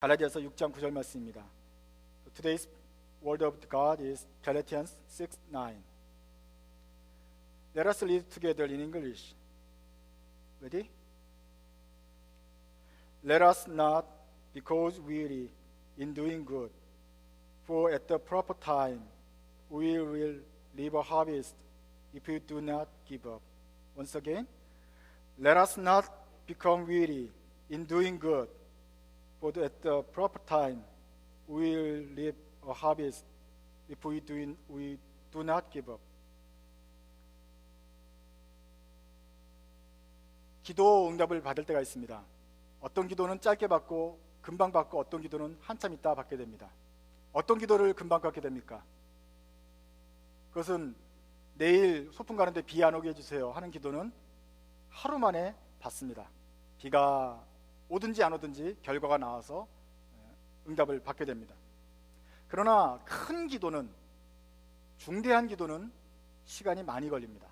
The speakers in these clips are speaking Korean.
갈라디아서 6장 9절 말씀입니다. Today's word of God is Galatians 6:9. Let us read together in English. Ready? Let us not because weary in doing good, for at the proper time we will reap a harvest if we do not give up. Once again, let us not become weary in doing good, for at the proper time we will reap a harvest if we do not give up. 기도 응답을 받을 때가 있습니다. 어떤 기도는 짧게 받고 금방 받고 어떤 기도는 한참 있다 받게 됩니다. 어떤 기도를 금방 받게 됩니까? 그것은 내일 소풍 가는데 비 안 오게 해주세요 하는 기도는 하루 만에 받습니다. 비가 오든지 안 오든지 결과가 나와서 응답을 받게 됩니다. 그러나 큰 기도는, 중대한 기도는 시간이 많이 걸립니다.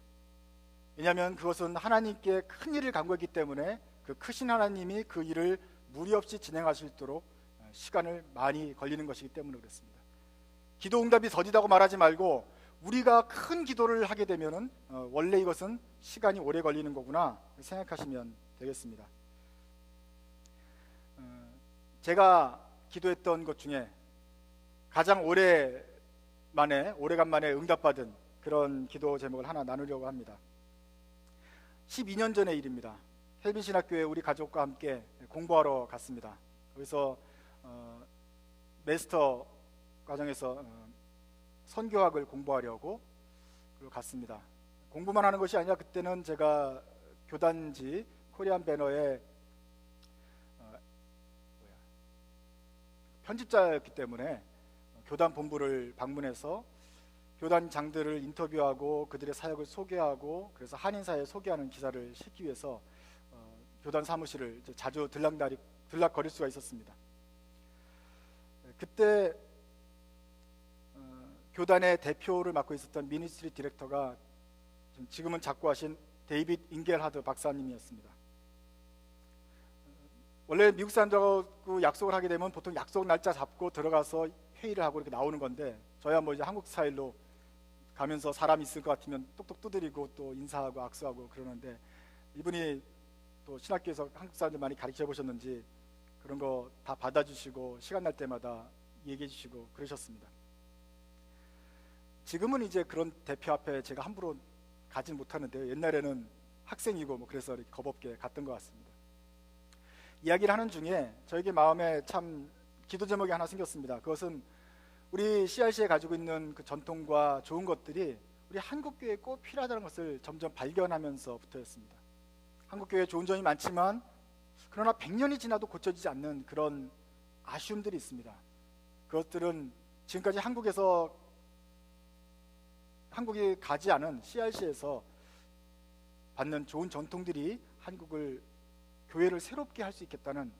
왜냐하면 그것은 하나님께 큰 일을 간구했기 때문에 그 크신 하나님이 그 일을 무리 없이 진행하실 수 있도록 시간을 많이 걸리는 것이기 때문에 그렇습니다. 기도 응답이 더디다고 말하지 말고 우리가 큰 기도를 하게 되면은 원래 이것은 시간이 오래 걸리는 거구나 생각하시면 되겠습니다. 제가 기도했던 것 중에 가장 오래간만에 응답받은 그런 기도 제목을 하나 나누려고 합니다. 12년 전의 일입니다. 헬빈신학교에 우리 가족과 함께 공부하러 갔습니다. 거기서 마스터 과정에서 선교학을 공부하려고 갔습니다. 공부만 하는 것이 아니라 그때는 제가 교단지 코리안 배너에 편집자였기 때문에 교단 본부를 방문해서 교단장들을 인터뷰하고 그들의 사역을 소개하고 그래서 한인사회에 소개하는 기사를 싣기 위해서 교단 사무실을 자주 들락거릴 수가 있었습니다. 그때 교단의 대표를 맡고 있었던 미니스트리 디렉터가 지금은 작고하신 데이빗 잉겔하드 박사님이었습니다. 원래 미국 사람들하고 약속을 하게 되면 보통 약속 날짜 잡고 들어가서 회의를 하고 이렇게 나오는 건데 저야 뭐 이제 한국 스타일로 가면서 사람 있을 것 같으면 똑똑 두드리고 또 인사하고 악수하고 그러는데 이분이 또 신학교에서 한국 사람들 많이 가르쳐 보셨는지 그런 거 다 받아주시고 시간 날 때마다 얘기해 주시고 그러셨습니다. 지금은 이제 그런 대표 앞에 제가 함부로 가진 못하는데 옛날에는 학생이고 뭐 그래서 이렇게 겁없게 갔던 것 같습니다. 이야기를 하는 중에 저에게 마음에 참 기도 제목이 하나 생겼습니다. 그것은 우리 CRC에 가지고 있는 그 전통과 좋은 것들이 우리 한국교회에 꼭 필요하다는 것을 점점 발견하면서부터였습니다. 한국교회에 좋은 점이 많지만 그러나 100년이 지나도 고쳐지지 않는 그런 아쉬움들이 있습니다. 그것들은 지금까지 한국이 가지 않은 CRC에서 받는 좋은 전통들이 한국을 교회를 새롭게 할 수 있겠다는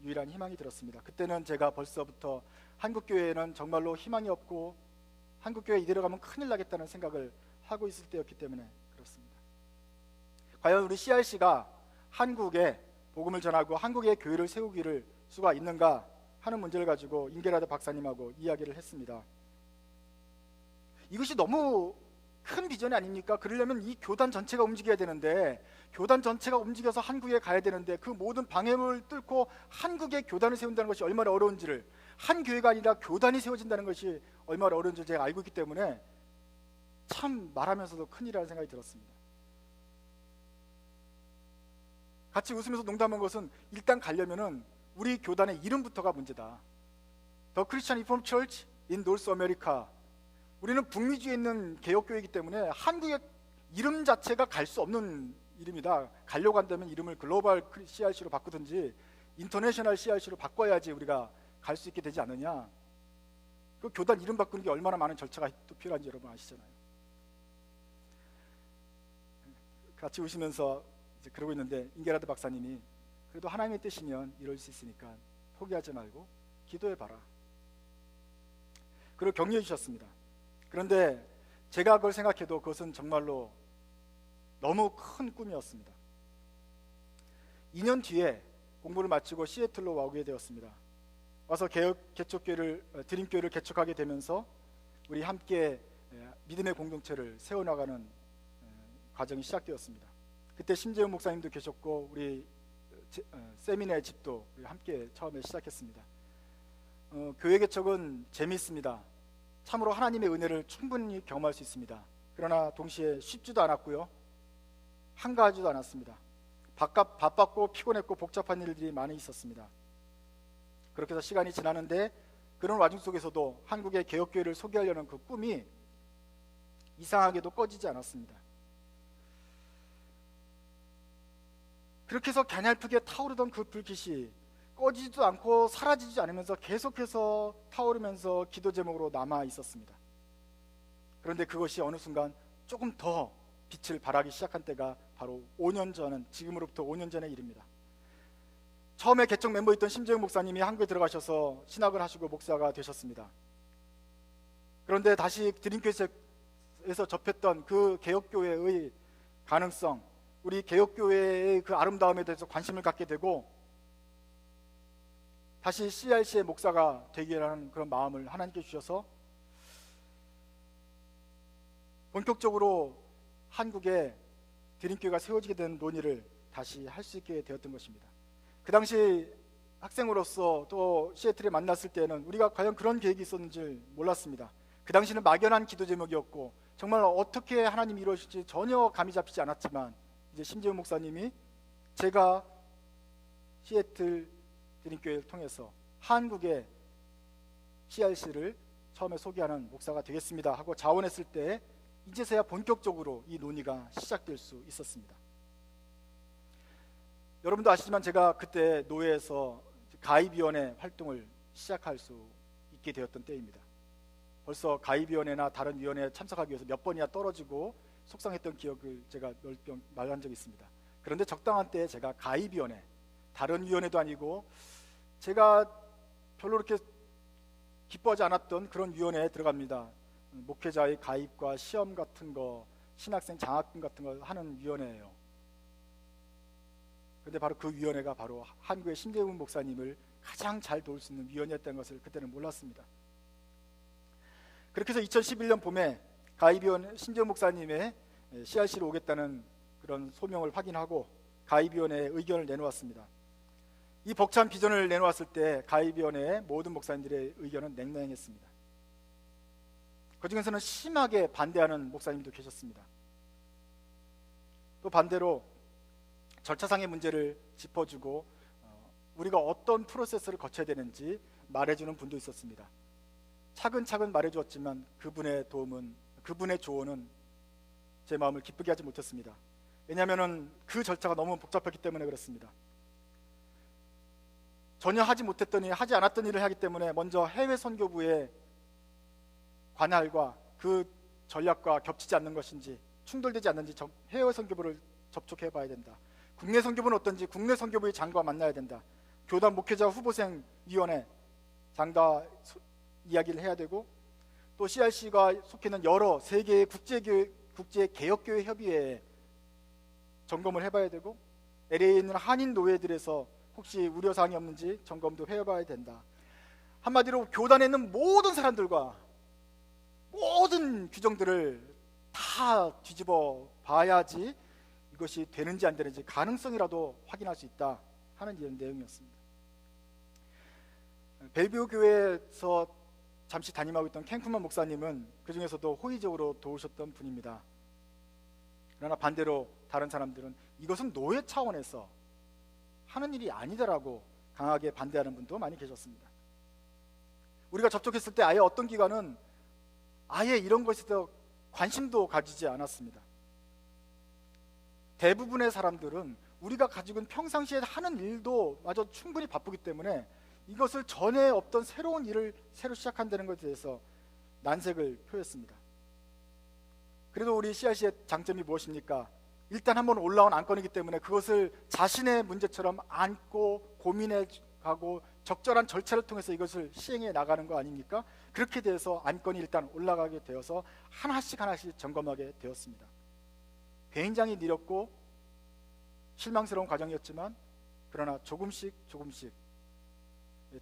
유일한 희망이 들었습니다. 그때는 제가 벌써부터 한국교회에는 정말로 희망이 없고 한국교회 이대로 가면 큰일 나겠다는 생각을 하고 있을 때였기 때문에 그렇습니다. 과연 우리 CRC가 한국에 복음을 전하고 한국의 교회를 세우기를 수가 있는가 하는 문제를 가지고 잉게라드 박사님하고 이야기를 했습니다. 이것이 너무 큰 비전이 아닙니까? 그러려면 이 교단 전체가 움직여야 되는데 교단 전체가 움직여서 한국에 가야 되는데 그 모든 방해물을 뚫고 한국에 교단을 세운다는 것이 얼마나 어려운지를 한 교회가 아니라 교단이 세워진다는 것이 얼마나 어려운지를 제가 알고 있기 때문에 참 말하면서도 큰일이라는 생각이 들었습니다. 같이 웃으면서 농담한 것은 일단 가려면은 우리 교단의 이름부터가 문제다. The Christian Reformed Church in North America. 우리는 북미주에 있는 개혁교회이기 때문에 한국의 이름 자체가 갈 수 없는 이름이다. 가려고 한다면 이름을 글로벌 CRC로 바꾸든지 인터내셔널 CRC로 바꿔야지 우리가 갈 수 있게 되지 않느냐. 그 교단 이름 바꾸는 게 얼마나 많은 절차가 또 필요한지 여러분 아시잖아요. 같이 웃으면서 이제 그러고 있는데 잉게라드 박사님이 그래도 하나님의 뜻이면 이룰 수 있으니까 포기하지 말고 기도해봐라. 그리고 격려해 주셨습니다. 그런데 제가 그걸 생각해도 그것은 정말로 너무 큰 꿈이었습니다. 2년 뒤에 공부를 마치고 시애틀로 오게 되었습니다. 와서 드림교회를 개척하게 되면서 우리 함께 믿음의 공동체를 세워나가는 과정이 시작되었습니다. 그때 심재훈 목사님도 계셨고 우리 세미나의 집도 우리 함께 처음에 시작했습니다. 교회 개척은 재미있습니다. 참으로 하나님의 은혜를 충분히 경험할 수 있습니다. 그러나 동시에 쉽지도 않았고요, 한가하지도 않았습니다. 바빴고 피곤했고 복잡한 일들이 많이 있었습니다. 그렇게 해서 시간이 지나는데 그런 와중 속에서도 한국의 개혁교회를 소개하려는 그 꿈이 이상하게도 꺼지지 않았습니다. 그렇게 해서 가냘프게 타오르던 그 불빛이 꺼지지도 않고 사라지지 않으면서 계속해서 타오르면서 기도 제목으로 남아 있었습니다. 그런데 그것이 어느 순간 조금 더 빛을 발하기 시작한 때가 바로 5년 전, 지금으로부터 5년 전의 일입니다. 처음에 개척 멤버였던 심재훈 목사님이 한국에 들어가셔서 신학을 하시고 목사가 되셨습니다. 그런데 다시 드림교회에서 접했던 그 개혁교회의 가능성, 우리 개혁교회의 그 아름다움에 대해서 관심을 갖게 되고 다시 CRC의 목사가 되기라는 그런 마음을 하나님께 주셔서 본격적으로 한국에 드림교회가 세워지게 된 논의를 다시 할 수 있게 되었던 것입니다. 그 당시 학생으로서 또 시애틀에 만났을 때는 우리가 과연 그런 계획이 있었는지 몰랐습니다. 그 당시는 막연한 기도 제목이었고 정말 어떻게 하나님이 이루어질지 전혀 감이 잡히지 않았지만 이제 심재훈 목사님이 제가 시애틀 드림교회를 통해서 한국의 CRC를 처음에 소개하는 목사가 되겠습니다 하고 자원했을 때 이제서야 본격적으로 이 논의가 시작될 수 있었습니다. 여러분도 아시지만 제가 그때 노회에서 가입위원회 활동을 시작할 수 있게 되었던 때입니다. 벌써 가입위원회나 다른 위원회에 참석하기 위해서 몇 번이나 떨어지고 속상했던 기억을 제가 말한 적이 있습니다. 그런데 적당한 때에 제가 가입위원회, 다른 위원회도 아니고 제가 별로 그렇게 기뻐하지 않았던 그런 위원회에 들어갑니다. 목회자의 가입과 시험 같은 거, 신학생 장학금 같은 거 하는 위원회예요. 그런데 바로 그 위원회가 바로 한국의 심재훈 목사님을 가장 잘 도울 수 있는 위원회였다는 것을 그때는 몰랐습니다. 그렇게 해서 2011년 봄에 가입위원 심재훈 목사님의 CRC로 오겠다는 그런 소명을 확인하고 가입위원회에 의견을 내놓았습니다. 이 벅찬 비전을 내놓았을 때 가입위원회의 모든 목사님들의 의견은 냉랭했습니다. 그중에서는 심하게 반대하는 목사님도 계셨습니다. 또 반대로 절차상의 문제를 짚어주고 우리가 어떤 프로세스를 거쳐야 되는지 말해주는 분도 있었습니다. 차근차근 말해주었지만 그분의 조언은 제 마음을 기쁘게 하지 못했습니다. 왜냐하면 그 절차가 너무 복잡했기 때문에 그렇습니다. 전혀 하지 않았던 일을 하기 때문에 먼저 해외 선교부의 관할과 그 전략과 겹치지 않는 것인지 충돌되지 않는지 해외 선교부를 접촉해 봐야 된다. 국내 선교부는 어떤지 국내 선교부의 장과 만나야 된다. 교단 목회자 후보생 위원회 장과 이야기를 해야 되고 또 CRC가 속해 있는 여러 세계의 국제 개혁교회 협의회에 점검을 해봐야 되고 LA에 있는 한인 노회들에서 혹시 우려사항이 없는지 점검도 해봐야 된다. 한마디로 교단에 있는 모든 사람들과 모든 규정들을 다 뒤집어 봐야지 이것이 되는지 안 되는지 가능성이라도 확인할 수 있다 하는 이런 내용이었습니다. 벨뷰 교회에서 잠시 담임하고 있던 캔쿠만 목사님은 그 중에서도 호의적으로 도우셨던 분입니다. 그러나 반대로 다른 사람들은 이것은 노예 차원에서 하는 일이 아니다라고 강하게 반대하는 분도 많이 계셨습니다. 우리가 접촉했을 때 아예 어떤 기관은 아예 이런 것에 대해서 관심도 가지지 않았습니다. 대부분의 사람들은 우리가 가지고 있는 평상시에 하는 일도 마저 충분히 바쁘기 때문에 이것을 전에 없던 새로운 일을 새로 시작한다는 것에 대해서 난색을 표했습니다. 그래도 우리 CRC의 장점이 무엇입니까? 일단 한번 올라온 안건이기 때문에 그것을 자신의 문제처럼 안고 고민해 가고 적절한 절차를 통해서 이것을 시행해 나가는 거 아닙니까? 그렇게 돼서 안건이 일단 올라가게 되어서 하나씩 점검하게 되었습니다. 굉장히 느렸고 실망스러운 과정이었지만 그러나 조금씩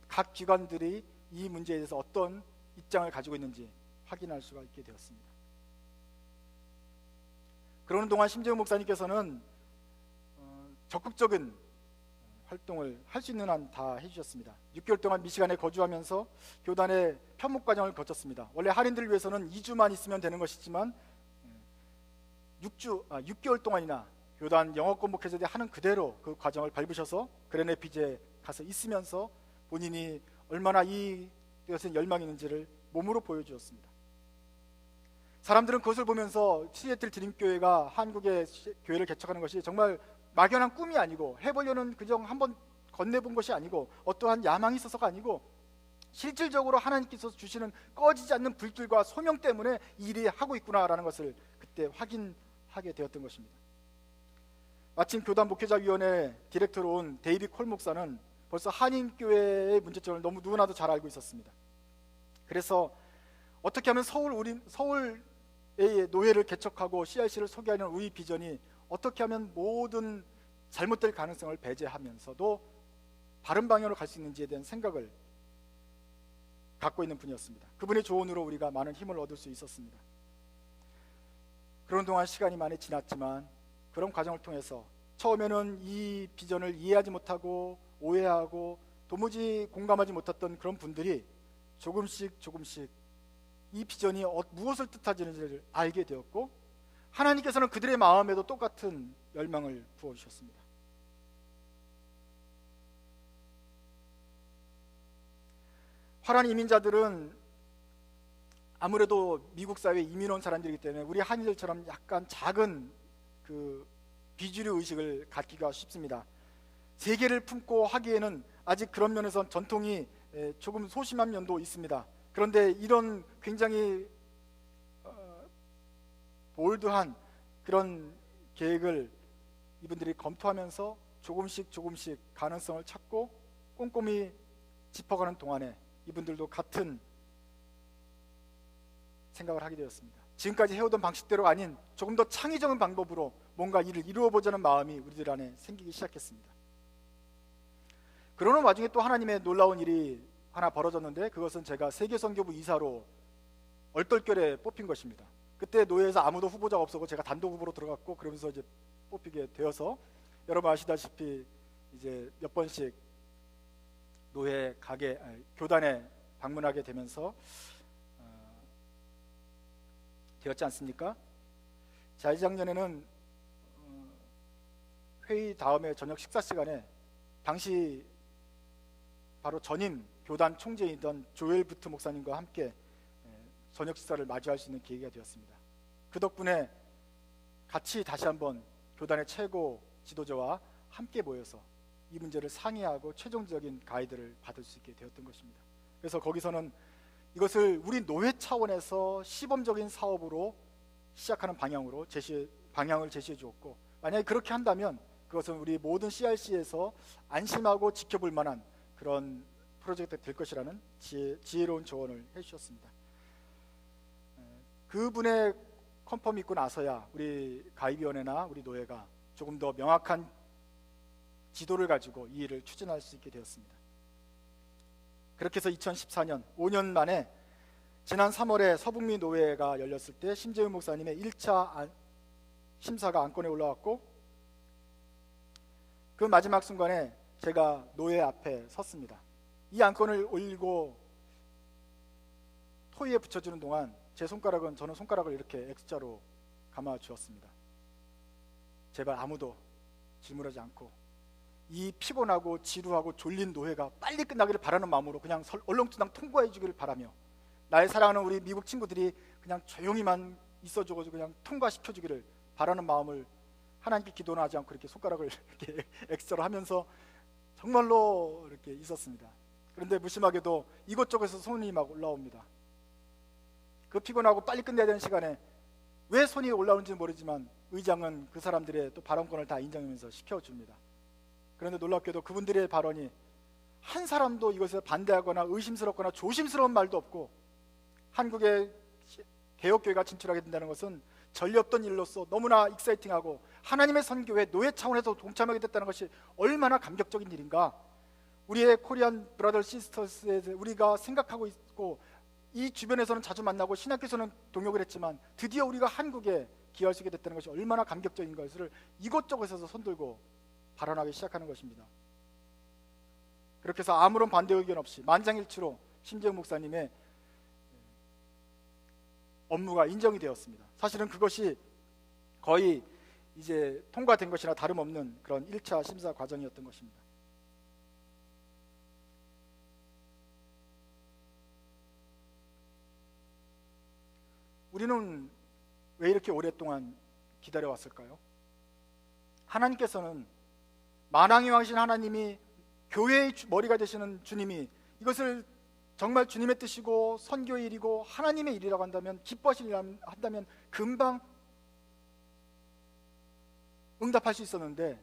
각 기관들이 이 문제에 대해서 어떤 입장을 가지고 있는지 확인할 수가 있게 되었습니다. 그러는 동안 심재훈 목사님께서는 적극적인 활동을 할 수 있는 한 다 해주셨습니다. 6개월 동안 미시간에 거주하면서 교단의 편목 과정을 거쳤습니다. 원래 할인들을 위해서는 2주만 있으면 되는 것이지만 6개월 동안이나 교단 영어권 목회자들이 하는 그대로 그 과정을 밟으셔서 그레네피지에 가서 있으면서 본인이 얼마나 이 것에 열망이 있는지를 몸으로 보여주었습니다. 사람들은 그것을 보면서 시애틀 드림교회가 한국의 교회를 개척하는 것이 정말 막연한 꿈이 아니고 해보려는 그정 한번 건네본 것이 아니고 어떠한 야망이 있어서가 아니고 실질적으로 하나님께서 주시는 꺼지지 않는 불길과 소명 때문에 이 일이 하고 있구나라는 것을 그때 확인하게 되었던 것입니다. 마침 교단 목회자위원회 디렉터로 온 데이비 콜 목사는 벌써 한인교회의 문제점을 너무 누구나도 잘 알고 있었습니다. 그래서 어떻게 하면 서울의 노예를 개척하고 CRC를 소개하는 우리 비전이 어떻게 하면 모든 잘못될 가능성을 배제하면서도 바른 방향으로 갈 수 있는지에 대한 생각을 갖고 있는 분이었습니다. 그분의 조언으로 우리가 많은 힘을 얻을 수 있었습니다. 그런 동안 시간이 많이 지났지만 그런 과정을 통해서 처음에는 이 비전을 이해하지 못하고 오해하고 도무지 공감하지 못했던 그런 분들이 조금씩 이 비전이 무엇을 뜻하는지를 알게 되었고 하나님께서는 그들의 마음에도 똑같은 열망을 부어주셨습니다. 화란 이민자들은 아무래도 미국 사회에 이민 온 사람들이기 때문에 우리 한인들처럼 약간 작은 그 비주류 의식을 갖기가 쉽습니다. 세계를 품고 하기에는 아직 그런 면에서 전통이 조금 소심한 면도 있습니다. 그런데 이런 굉장히 볼드한 그런 계획을 이분들이 검토하면서 조금씩 가능성을 찾고 꼼꼼히 짚어가는 동안에 이분들도 같은 생각을 하게 되었습니다. 지금까지 해오던 방식대로 아닌 조금 더 창의적인 방법으로 뭔가 일을 이루어보자는 마음이 우리들 안에 생기기 시작했습니다. 그러는 와중에 또 하나님의 놀라운 일이 하나 벌어졌는데 그것은 제가 세계선교부 이사로 얼떨결에 뽑힌 것입니다. 그때 노예에서 아무도 후보자가 없었고 제가 단독 후보로 들어갔고 그러면서 이제 뽑히게 되어서 여러분 아시다시피 이제 몇 번씩 노예 교단에 방문하게 되면서 되었지 않습니까? 재작년에는 회의 다음에 저녁 식사 시간에 당시 바로 전임 교단 총재이던 조엘 부트 목사님과 함께 저녁 식사를 마주할 수 있는 계기가 되었습니다. 그 덕분에 같이 다시 한번 교단의 최고 지도자와 함께 모여서 이 문제를 상의하고 최종적인 가이드를 받을 수 있게 되었던 것입니다. 그래서 거기서는 이것을 우리 노회 차원에서 시범적인 사업으로 시작하는 방향을 제시해 주었고 만약에 그렇게 한다면 그것은 우리 모든 CRC에서 안심하고 지켜볼 만한 그런 프로젝트가 될 것이라는 지혜로운 조언을 해주셨습니다. 그분의 컨펌이 있고 나서야 우리 가입위원회나 우리 노예가 조금 더 명확한 지도를 가지고 이 일을 추진할 수 있게 되었습니다. 그렇게 해서 2014년 5년 만에 지난 3월에 서북미 노회가 열렸을 때 심재훈 목사님의 1차 심사가 안건에 올라왔고 그 마지막 순간에 제가 노회 앞에 섰습니다. 이 안건을 올리고 토의에 붙여주는 동안 저는 손가락을 이렇게 X자로 감아 주었습니다. 제발 아무도 질문하지 않고 이 피곤하고 지루하고 졸린 노회가 빨리 끝나기를 바라는 마음으로 그냥 얼렁뚱땅 통과해 주기를 바라며 나의 사랑하는 우리 미국 친구들이 그냥 조용히만 있어주고 그냥 통과시켜 주기를 바라는 마음을 하나님께 기도는 하지 않고 이렇게 손가락을 이렇게 X자로 하면서 정말로 이렇게 있었습니다. 그런데 무심하게도 이곳저곳에서 손이 막 올라옵니다. 그 피곤하고 빨리 끝내야 되는 시간에 왜 손이 올라오는지 모르지만 의장은 그 사람들의 또 발언권을 다 인정하면서 시켜줍니다. 그런데 놀랍게도 그분들의 발언이 한 사람도 이것에 반대하거나 의심스럽거나 조심스러운 말도 없고 한국의 개혁교회가 진출하게 된다는 것은 전례 없던 일로서 너무나 익사이팅하고 하나님의 선교에 노예 차원에서 동참하게 됐다는 것이 얼마나 감격적인 일인가. 우리의 코리안 브라더 시스터스에 우리가 생각하고 있고 이 주변에서는 자주 만나고 신학교에서는 동역을 했지만 드디어 우리가 한국에 기여할 수 있게 됐다는 것이 얼마나 감격적인 것을 이곳저곳에서 손들고 발언하기 시작하는 것입니다. 그렇게 해서 아무런 반대 의견 없이 만장일치로 심재영 목사님의 업무가 인정이 되었습니다. 사실은 그것이 거의 이제 통과된 것이나 다름없는 그런 1차 심사 과정이었던 것입니다. 우리는 왜 이렇게 오랫동안 기다려왔을까요? 하나님께서는 만왕의 왕이신 하나님이 교회의 머리가 되시는 주님이 이것을 정말 주님의 뜻이고 선교의 일이고 하나님의 일이라고 한다면, 기뻐하시리라 한다면 금방 응답할 수 있었는데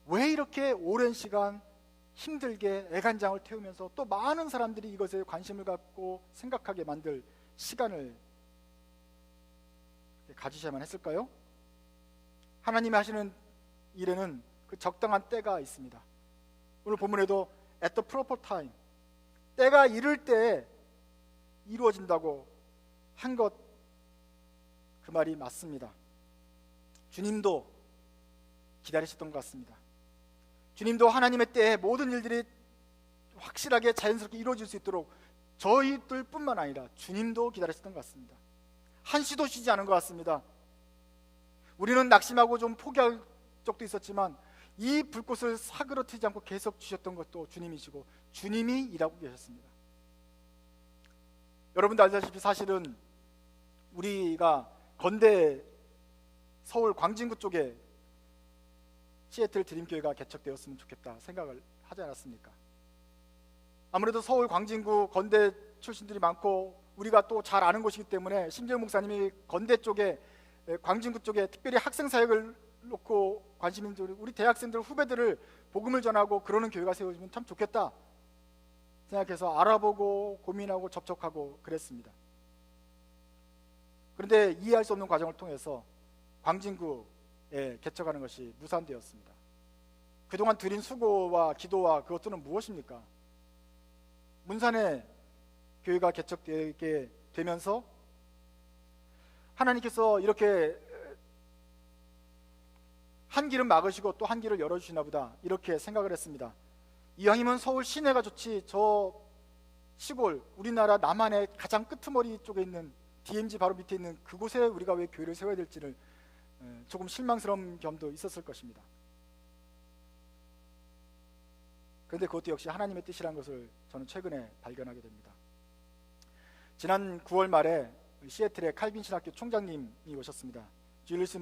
왜 이렇게 오랜 시간 힘들게 애간장을 태우면서 또 많은 사람들이 이것에 관심을 갖고 생각하게 만들 시간을 가지셔야만 했을까요? 하나님이 하시는 일에는 그 적당한 때가 있습니다. 오늘 본문에도 at the proper time, 때가 이를 때 이루어진다고 한 것, 그 말이 맞습니다. 주님도 기다리셨던 것 같습니다. 주님도 하나님의 때에 모든 일들이 확실하게 자연스럽게 이루어질 수 있도록 저희들 뿐만 아니라 주님도 기다리셨던 것 같습니다. 한시도 쉬지 않은 것 같습니다. 우리는 낙심하고 좀 포기할 적도 있었지만 이 불꽃을 사그러뜨리지 않고 계속 주셨던 것도 주님이시고 주님이 일하고 계셨습니다. 여러분도 알다시피 사실은 우리가 건대 서울 광진구 쪽에 시애틀 드림교회가 개척되었으면 좋겠다 생각을 하지 않았습니까? 아무래도 서울 광진구 건대 출신들이 많고 우리가 또 잘 아는 곳이기 때문에 심재영 목사님이 건대 쪽에, 광진구 쪽에 특별히 학생 사역을 놓고 관심 있는 우리 대학생들 후배들을 복음을 전하고 그러는 교회가 세워지면 참 좋겠다 생각해서 알아보고 고민하고 접촉하고 그랬습니다. 그런데 이해할 수 없는 과정을 통해서 광진구에 개척하는 것이 무산되었습니다. 그동안 드린 수고와 기도와 그것들은 무엇입니까? 문산에 교회가 개척되게 되면서 하나님께서 이렇게 한 길은 막으시고 또 한 길을 열어주시나 보다 이렇게 생각을 했습니다. 이왕이면 서울 시내가 좋지 저 시골 우리나라 남한의 가장 끄트머리 쪽에 있는 DMZ 바로 밑에 있는 그곳에 우리가 왜 교회를 세워야 될지를 조금 실망스러운 점도 있었을 것입니다. 그런데 그것도 역시 하나님의 뜻이라는 것을 저는 최근에 발견하게 됩니다. 지난 9월 말에 시애틀의 칼빈 신학교 총장님이 오셨습니다. 줄리스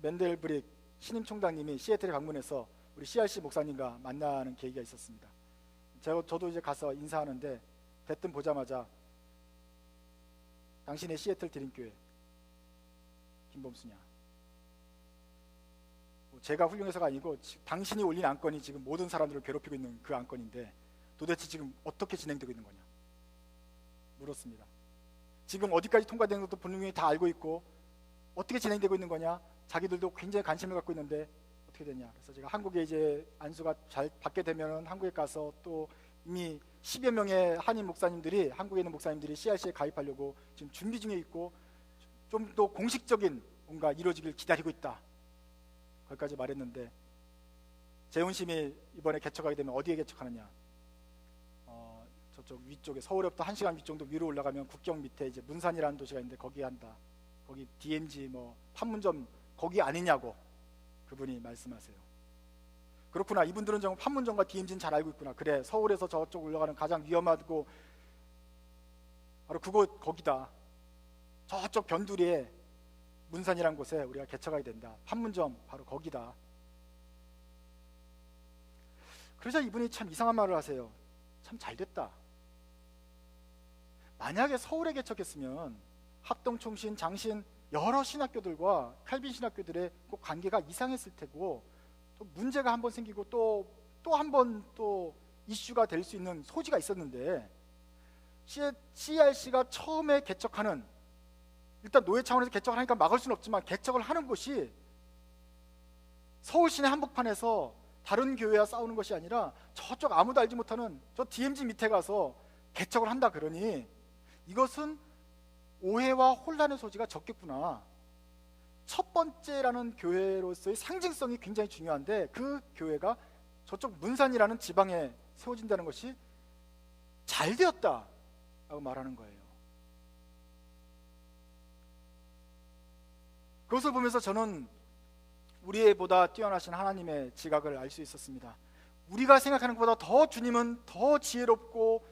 맨델브릭 신임 총장님이 시애틀에 방문해서 우리 CRC 목사님과 만나는 계기가 있었습니다. 저도 이제 가서 인사하는데 대뜸 보자마자 당신의 시애틀 드림교회 김범수냐, 제가 훌륭해서가 아니고 당신이 올린 안건이 지금 모든 사람들을 괴롭히고 있는 그 안건인데 도대체 지금 어떻게 진행되고 있는 거냐 물었습니다. 지금 어디까지 통과되는 것도 분명히 다 알고 있고 어떻게 진행되고 있는 거냐, 자기들도 굉장히 관심을 갖고 있는데 어떻게 되냐. 그래서 제가 한국에 이제 안수가 잘 받게 되면 한국에 가서 또 이미 10여 명의 한인 목사님들이, 한국에 있는 목사님들이 CRC에 가입하려고 지금 준비 중에 있고 좀 더 공식적인 뭔가 이루어지길 기다리고 있다, 거기까지 말했는데 재훈심이 이번에 개척하게 되면 어디에 개척하느냐, 저쪽 위쪽에 서울에부터 1시간 위 정도 위로 올라가면 국경 밑에 이제 문산이라는 도시가 있는데 거기 한다, 거기 DMZ 뭐 판문점 거기 아니냐고 그분이 말씀하세요. 그렇구나, 이분들은 정말 판문점과 DMZ는 잘 알고 있구나. 그래, 서울에서 저쪽 올라가는 가장 위험하고 바로 그곳 거기다, 저쪽 변두리에 문산이라는 곳에 우리가 개척하게 된다, 판문점 바로 거기다. 그러자 이분이 참 이상한 말을 하세요. 참 잘됐다. 만약에 서울에 개척했으면 합동총신, 장신 여러 신학교들과 칼빈 신학교들의 그 관계가 이상했을 테고 또 문제가 한번 생기고 또 한 번 또 이슈가 될 수 있는 소지가 있었는데 CRC가 처음에 개척하는, 일단 노예 차원에서 개척을 하니까 막을 수는 없지만 개척을 하는 곳이 서울 시내 한복판에서 다른 교회와 싸우는 것이 아니라 저쪽 아무도 알지 못하는 저 DMZ 밑에 가서 개척을 한다 그러니 이것은 오해와 혼란의 소지가 적겠구나. 첫 번째라는 교회로서의 상징성이 굉장히 중요한데 그 교회가 저쪽 문산이라는 지방에 세워진다는 것이 잘 되었다라고 말하는 거예요. 그것을 보면서 저는 우리의 보다 뛰어나신 하나님의 지각을 알 수 있었습니다. 우리가 생각하는 것보다 더 주님은 더 지혜롭고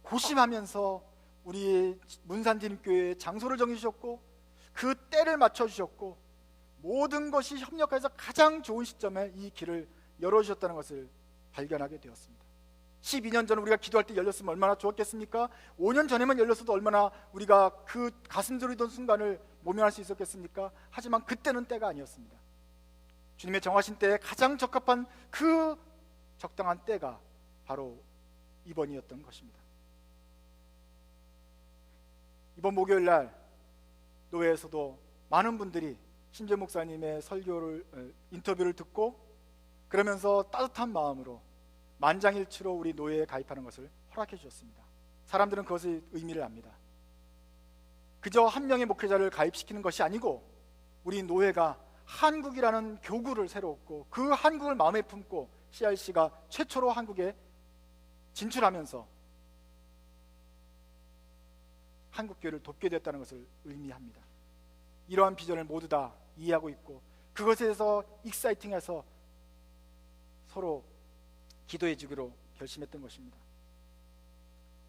고심하면서 우리 문산디림교회의 장소를 정해주셨고 그 때를 맞춰주셨고 모든 것이 협력해서 가장 좋은 시점에 이 길을 열어주셨다는 것을 발견하게 되었습니다. 12년 전 우리가 기도할 때 열렸으면 얼마나 좋았겠습니까? 5년 전에만 열렸어도 얼마나 우리가 그 가슴 졸이던 순간을 모면할 수 있었겠습니까? 하지만 그때는 때가 아니었습니다. 주님의 정하신 때에 가장 적합한 그 적당한 때가 바로 이번이었던 것입니다. 이번 목요일 날 노회에서도 많은 분들이 신재 목사님의 인터뷰를 듣고 그러면서 따뜻한 마음으로 만장일치로 우리 노회에 가입하는 것을 허락해 주셨습니다. 사람들은 그것의 의미를 압니다. 그저 한 명의 목회자를 가입시키는 것이 아니고 우리 노회가 한국이라는 교구를 새로 얻고 그 한국을 마음에 품고 CRC가 최초로 한국에 진출하면서 한국교회를 돕게 됐다는 것을 의미합니다. 이러한 비전을 모두 다 이해하고 있고 그것에 대해서 익사이팅해서 서로 기도해 주기로 결심했던 것입니다.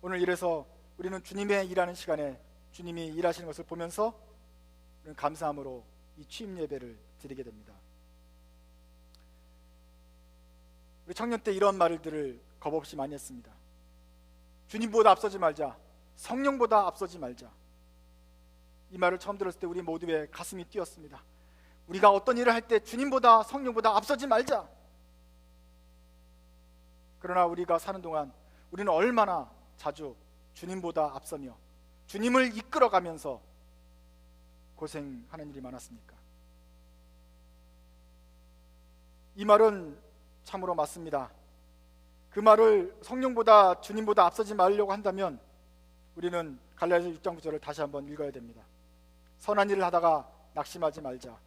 오늘 이래서 우리는 주님의 일하는 시간에 주님이 일하시는 것을 보면서 우리는 감사함으로 이 취임 예배를 드리게 됩니다. 우리 청년 때 이런 말들을 겁없이 많이 했습니다. 주님보다 앞서지 말자, 성령보다 앞서지 말자. 이 말을 처음 들었을 때 우리 모두의 가슴이 뛰었습니다. 우리가 어떤 일을 할 때 주님보다 성령보다 앞서지 말자. 그러나 우리가 사는 동안 우리는 얼마나 자주 주님보다 앞서며 주님을 이끌어가면서 고생하는 일이 많았습니까? 이 말은 참으로 맞습니다. 그 말을 성령보다 주님보다 앞서지 말려고 한다면 우리는 갈라디아서 6장 9절을 다시 한번 읽어야 됩니다. 선한 일을 하다가 낙심하지 말자.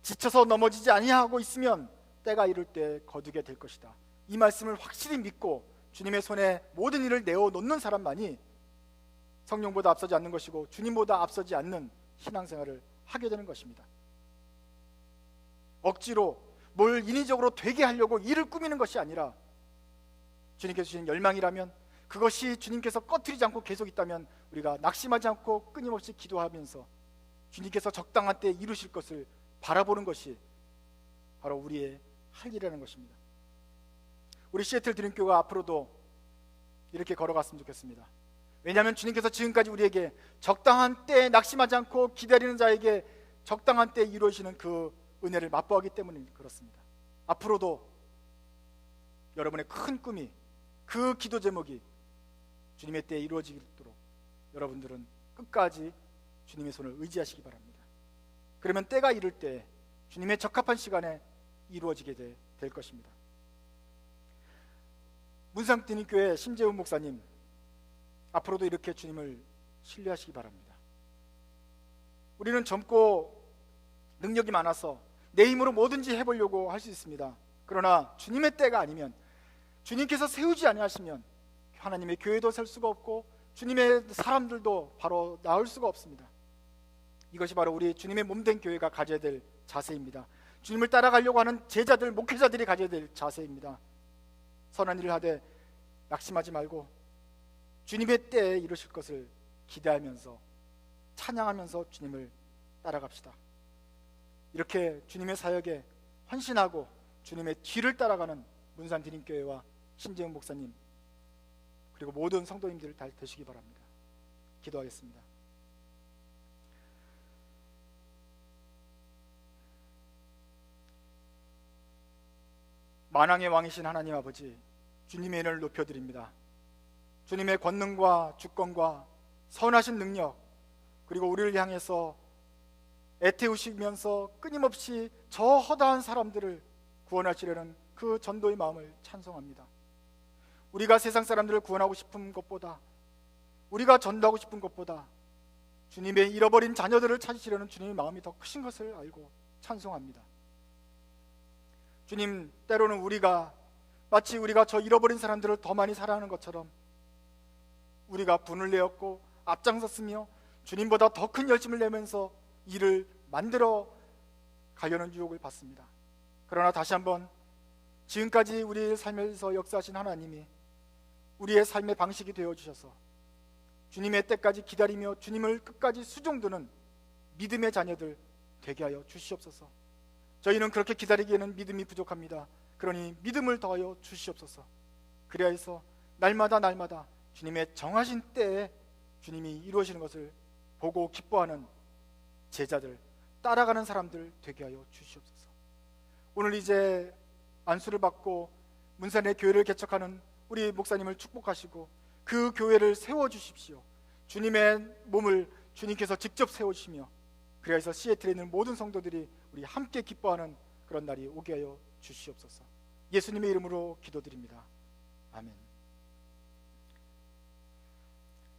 지쳐서 넘어지지 아니하고 있으면 때가 이를 때 거두게 될 것이다. 이 말씀을 확실히 믿고 주님의 손에 모든 일을 내어놓는 사람만이 성령보다 앞서지 않는 것이고 주님보다 앞서지 않는 신앙생활을 하게 되는 것입니다. 억지로 뭘 인위적으로 되게 하려고 일을 꾸미는 것이 아니라 주님께서 주신 열망이라면 그것이 주님께서 꺼트리지 않고 계속 있다면 우리가 낙심하지 않고 끊임없이 기도하면서 주님께서 적당한 때에 이루실 것을 바라보는 것이 바로 우리의 할 일이라는 것입니다. 우리 시애틀 드림교회가 앞으로도 이렇게 걸어갔으면 좋겠습니다. 왜냐하면 주님께서 지금까지 우리에게 적당한 때에 낙심하지 않고 기다리는 자에게 적당한 때에 이루어지는 그 은혜를 맛보았기 때문에 그렇습니다. 앞으로도 여러분의 큰 꿈이 그 기도 제목이 주님의 때에 이루어지도록 여러분들은 끝까지 주님의 손을 의지하시기 바랍니다. 그러면 때가 이를 때 주님의 적합한 시간에 이루어지게 될 것입니다. 문상드림교회 심재훈 목사님, 앞으로도 이렇게 주님을 신뢰하시기 바랍니다. 우리는 젊고 능력이 많아서 내 힘으로 뭐든지 해보려고 할 수 있습니다. 그러나 주님의 때가 아니면, 주님께서 세우지 아니하시면 하나님의 교회도 설 수가 없고 주님의 사람들도 바로 나올 수가 없습니다. 이것이 바로 우리 주님의 몸된 교회가 가져야 될 자세입니다. 주님을 따라가려고 하는 제자들, 목회자들이 가져야 될 자세입니다. 선한 일을 하되 낙심하지 말고 주님의 때에 이루실 것을 기대하면서 찬양하면서 주님을 따라갑시다. 이렇게 주님의 사역에 헌신하고 주님의 뒤를 따라가는 문산드림교회와 신재훈 목사님 그리고 모든 성도님들 다 되시기 바랍니다. 기도하겠습니다. 만왕의 왕이신 하나님 아버지, 주님의 이름을 높여드립니다. 주님의 권능과 주권과 선하신 능력, 그리고 우리를 향해서 애태우시면서 끊임없이 저 허다한 사람들을 구원하시려는 그 그 전도의 마음을 찬송합니다. 우리가 세상 사람들을 구원하고 싶은 것보다, 우리가 전도하고 싶은 것보다 주님의 잃어버린 자녀들을 찾으시려는 주님의 마음이 더 크신 것을 알고 찬송합니다. 주님, 때로는 마치 우리가 저 잃어버린 사람들을 더 많이 사랑하는 것처럼 우리가 분을 내었고 앞장섰으며 주님보다 더 큰 열심을 내면서 일을 만들어 가려는 유혹을 받습니다. 그러나 다시 한번 지금까지 우리의 삶에서 역사하신 하나님이 우리의 삶의 방식이 되어주셔서 주님의 때까지 기다리며 주님을 끝까지 수종드는 믿음의 자녀들 되게 하여 주시옵소서. 저희는 그렇게 기다리기에는 믿음이 부족합니다. 그러니 믿음을 더하여 주시옵소서. 그리하여서 날마다 주님의 정하신 때에 주님이 이루어지는 것을 보고 기뻐하는 제자들, 따라가는 사람들 되게 하여 주시옵소서. 오늘 이제 안수를 받고 문산의 교회를 개척하는 우리 목사님을 축복하시고 그 교회를 세워주십시오. 주님의 몸을 주님께서 직접 세우시며 그래서 시애틀에 있는 모든 성도들이 우리 함께 기뻐하는 그런 날이 오게 하여 주시옵소서. 예수님의 이름으로 기도드립니다. 아멘.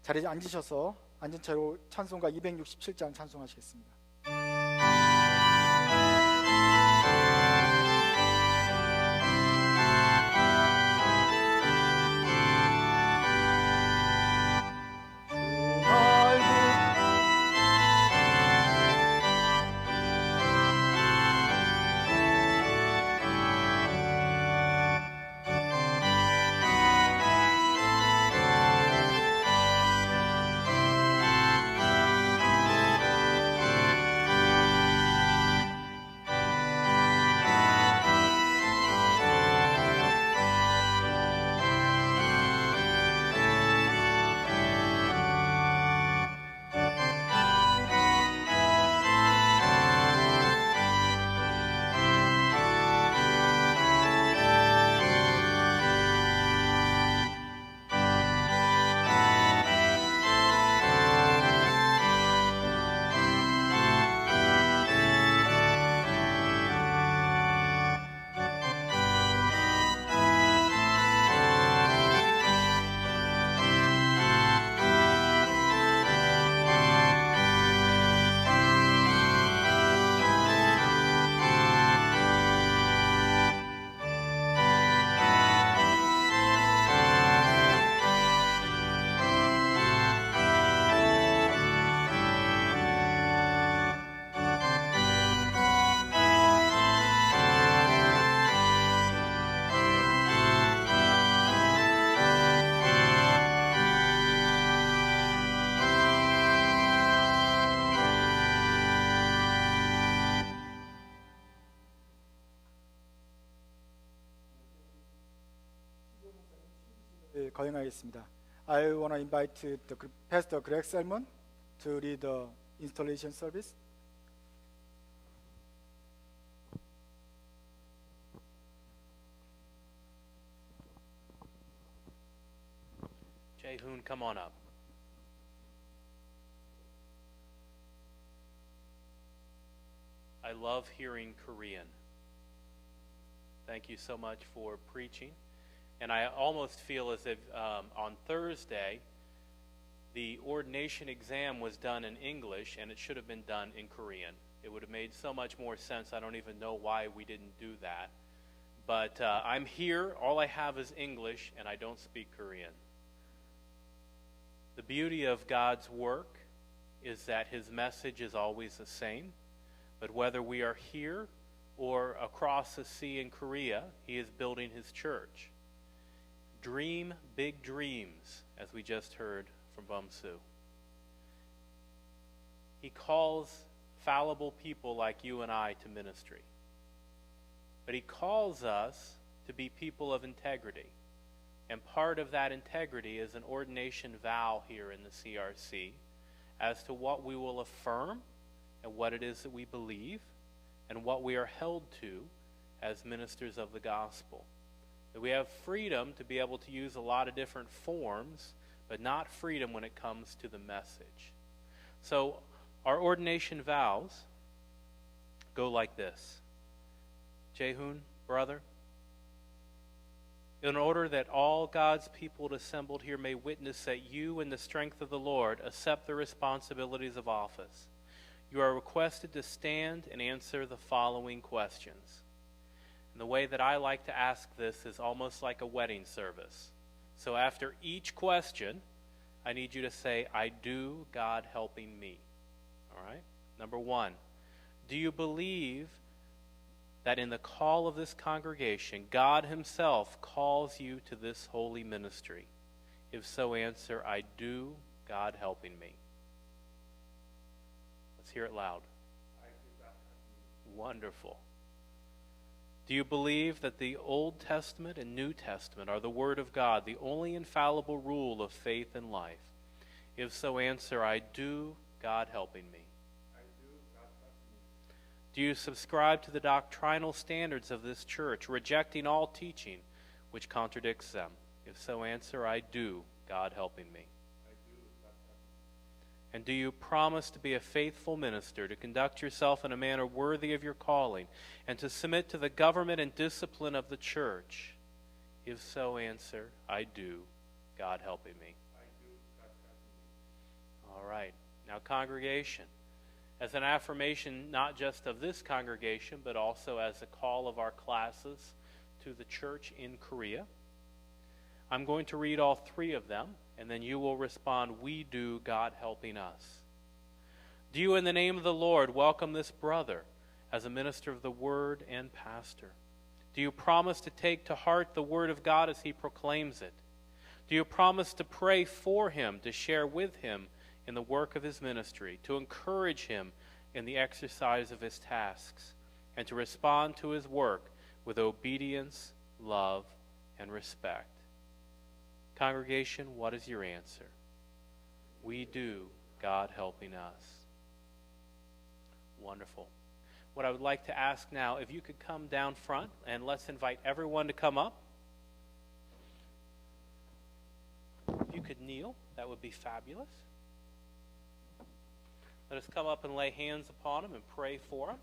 자리에 앉으셔서 앉은 채로 찬송가 267장 찬송하시겠습니다. 거행하겠습니다. I want to invite the Pastor Greg Salmon to lead the installation service. Jae-hoon, come on up. I love hearing Korean. Thank you so much for preaching. And I almost feel as if on Thursday, the ordination exam was done in English and it should have been done in Korean. It would have made so much more sense. I don't even know why we didn't do that. But I'm here, all I have is English, and I don't speak Korean. The beauty of God's work is that His message is always the same. But whether we are here or across the sea in Korea, He is building His church. Dream big dreams, as we just heard from Bum-Soo. He calls fallible people like you and I to ministry. But He calls us to be people of integrity. And part of that integrity is an ordination vow here in the CRC as to what we will affirm and what it is that we believe and what we are held to as ministers of the gospel. That we have freedom to be able to use a lot of different forms, but not freedom when it comes to the message. So our ordination vows go like this. Jae-hoon, brother, in order that all God's people assembled here may witness that you, in the strength of the Lord, accept the responsibilities of office. You are requested to stand and answer the following questions. And the way that I like to ask this is almost like a wedding service. So after each question, I need you to say, I do, God helping me. All right? Number 1, do you believe that in the call of this congregation, God himself calls you to this holy ministry? If so, answer, I do, God helping me. Let's hear it loud. I do, God helping me. Wonderful. Do you believe that the Old Testament and New Testament are the Word of God, the only infallible rule of faith and life? If so, answer, I do, God helping me. I do, God helping me. Do you subscribe to the doctrinal standards of this church, rejecting all teaching which contradicts them? If so, answer, I do, God helping me. I do, God helping me. And do you promise to be a faithful minister, to conduct yourself in a manner worthy of your calling, and to submit to the government and discipline of the church? If so, answer, I do, God helping me. I do, God helping me. All right. Now, congregation, as an affirmation not just of this congregation, but also as a call of our classes to the church in Korea, I'm going to read all 3 of them, and then you will respond, we do, God helping us. Do you, in the name of the Lord, welcome this brother as a minister of the word and pastor? Do you promise to take to heart the word of God as he proclaims it? Do you promise to pray for him, to share with him in the work of his ministry, to encourage him in the exercise of his tasks, and to respond to his work with obedience, love, and respect? Congregation, what is your answer? We do, God helping us. Wonderful. What I would like to ask now, if you could come down front, and let's invite everyone to come up. If you could kneel, that would be fabulous. Let us come up and lay hands upon them and pray for them.